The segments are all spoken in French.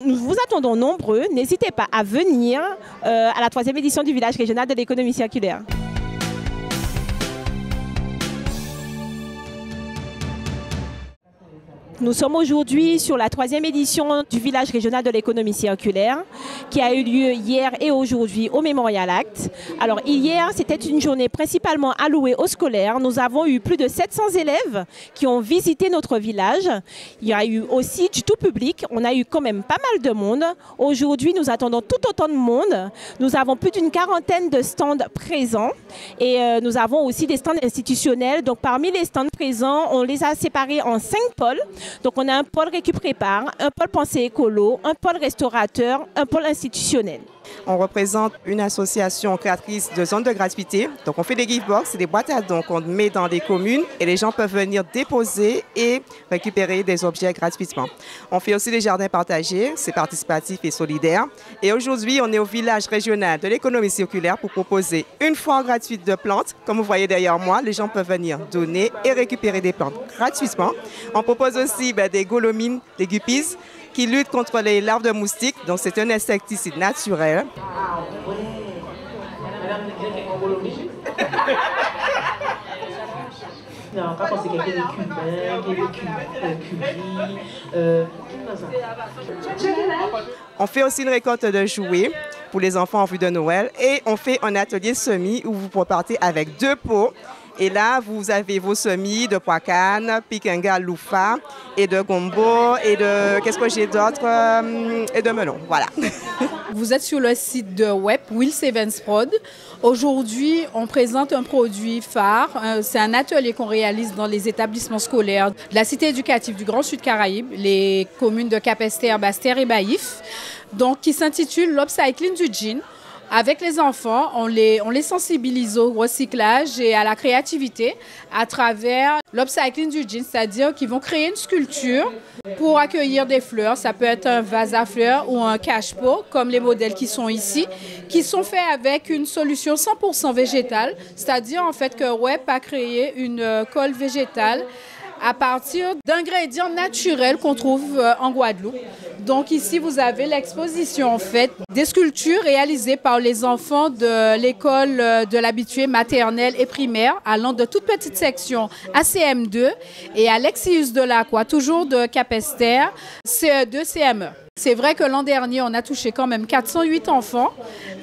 Nous vous attendons nombreux. N'hésitez pas à venir à la 3e édition du village régional de l'économie circulaire. Nous sommes aujourd'hui sur la 3e édition du village régional de l'économie circulaire qui a eu lieu hier et aujourd'hui au Memorial Act. Alors hier, c'était une journée principalement allouée aux scolaires. Nous avons eu plus de 700 élèves qui ont visité notre village. Il y a eu aussi du tout public. On a eu quand même pas mal de monde. Aujourd'hui, nous attendons tout autant de monde. Nous avons plus d'une quarantaine de stands présents et nous avons aussi des stands institutionnels. Donc parmi les stands présents, on les a séparés en 5 pôles. Donc on a un pôle récupérépare, un pôle pensée écolo, un pôle restaurateur, un pôle institutionnel. On représente une association créatrice de zones de gratuité. Donc on fait des gift box, c'est des boîtes à dons qu'on met dans des communes et les gens peuvent venir déposer et récupérer des objets gratuitement. On fait aussi des jardins partagés, c'est participatif et solidaire. Et aujourd'hui, on est au village régional de l'économie circulaire pour proposer une foire gratuite de plantes. Comme vous voyez derrière moi, les gens peuvent venir donner et récupérer des plantes gratuitement. On propose aussi des golomines, des guppies, qui lutte contre les larves de moustiques. Donc c'est un insecticide naturel. Ah ouais. On fait aussi une récolte de jouets pour les enfants en vue de Noël et on fait un atelier semis où vous repartez avec 2 pots. Et là, vous avez vos semis de pois canne, pikenga, loufa, et de gombo, et de, qu'est-ce que j'ai d'autre, et de melon, voilà. Vous êtes sur le site de web Will Evans Prod. Aujourd'hui, on présente un produit phare. C'est un atelier qu'on réalise dans les établissements scolaires de la cité éducative du Grand Sud Caraïbe, les communes de Capesterre, Basse-Terre et Baïf, donc qui s'intitule l'Upcycling du jean. Avec les enfants, on les sensibilise au recyclage et à la créativité à travers l'upcycling du jean, c'est-à-dire qu'ils vont créer une sculpture pour accueillir des fleurs. Ça peut être un vase à fleurs ou un cache-pot, comme les modèles qui sont ici, qui sont faits avec une solution 100% végétale, c'est-à-dire en fait que WEP a créé une colle végétale à partir d'ingrédients naturels qu'on trouve en Guadeloupe. Donc ici, vous avez l'exposition en fait des sculptures réalisées par les enfants de l'école de l'habitué maternelle et primaire, allant de toute petite section à CM2 et à Lexius de l'Aqua, toujours de Capesterre, CE2, CME. C'est vrai que l'an dernier, on a touché quand même 408 enfants,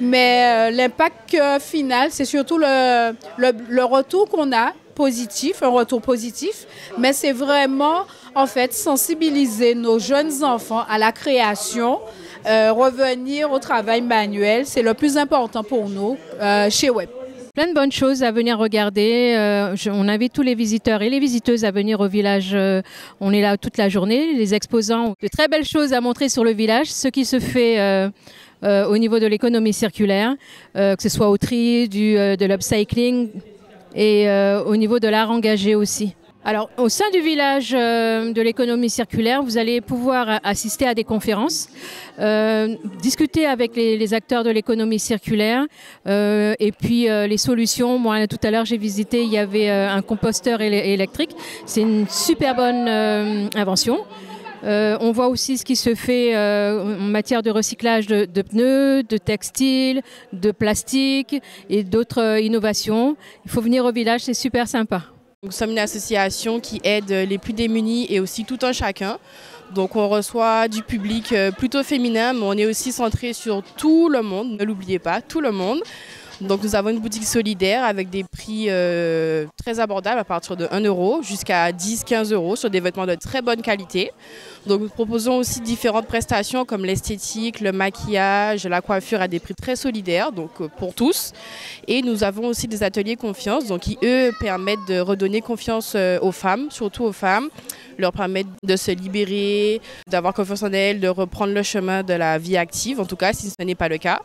mais l'impact final, c'est surtout le retour qu'on a positif, un retour positif, mais c'est vraiment en fait sensibiliser nos jeunes enfants à la création, revenir au travail manuel, c'est le plus important pour nous chez WEP. Plein de bonnes choses à venir regarder. On invite tous les visiteurs et les visiteuses à venir au village. On est là toute la journée. Les exposants ont de très belles choses à montrer sur le village, ce qui se fait au niveau de l'économie circulaire, que ce soit au tri, de l'upcycling et au niveau de l'art engagé aussi. Alors, au sein du village de l'économie circulaire, vous allez pouvoir assister à des conférences, discuter avec les acteurs de l'économie circulaire et puis les solutions. Moi, tout à l'heure, j'ai visité, il y avait un composteur électrique. C'est une super bonne invention. On voit aussi ce qui se fait en matière de recyclage de pneus, de textiles, de plastique et d'autres innovations. Il faut venir au village, c'est super sympa. Nous sommes une association qui aide les plus démunis et aussi tout un chacun. Donc on reçoit du public plutôt féminin, mais on est aussi centré sur tout le monde, ne l'oubliez pas, tout le monde. Donc nous avons une boutique solidaire avec des prix très abordables à partir de 1 € jusqu'à 10-15 € sur des vêtements de très bonne qualité. Donc nous proposons aussi différentes prestations comme l'esthétique, le maquillage, la coiffure à des prix très solidaires, donc pour tous. Et nous avons aussi des ateliers confiance, donc qui eux permettent de redonner confiance aux femmes, surtout aux femmes, leur permettre de se libérer, d'avoir confiance en elles, de reprendre le chemin de la vie active, en tout cas si ce n'est pas le cas.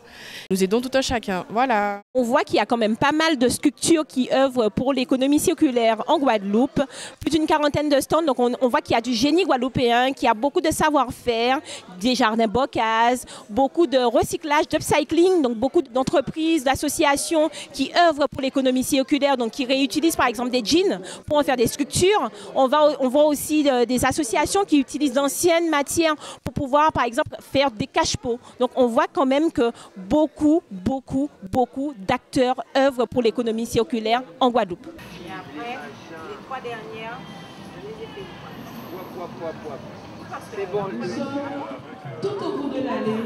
Nous aidons tout un chacun, voilà. On voit qu'il y a quand même pas mal de structures qui œuvrent pour l'économie circulaire en Guadeloupe, plus d'une quarantaine de stands, donc on voit qu'il y a du génie guadeloupéen qui a beaucoup de savoir-faire, des jardins bocase, beaucoup de recyclage, d'upcycling, donc beaucoup d'entreprises, d'associations qui œuvrent pour l'économie circulaire, donc qui réutilisent par exemple des jeans pour en faire des structures. On voit aussi des associations qui utilisent d'anciennes matières pour pouvoir par exemple faire des cache-pots. Donc on voit quand même que beaucoup d'acteurs œuvrent pour l'économie circulaire en Guadeloupe. Et après, les 3 dernières, je les ai fait. C'est bon. Tout au bout de l'année.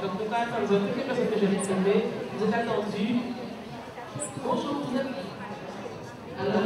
Donc, on va attendre toutes les personnes que je vais trouver. Vous êtes attendus. Bonjour, vous êtes. Alors,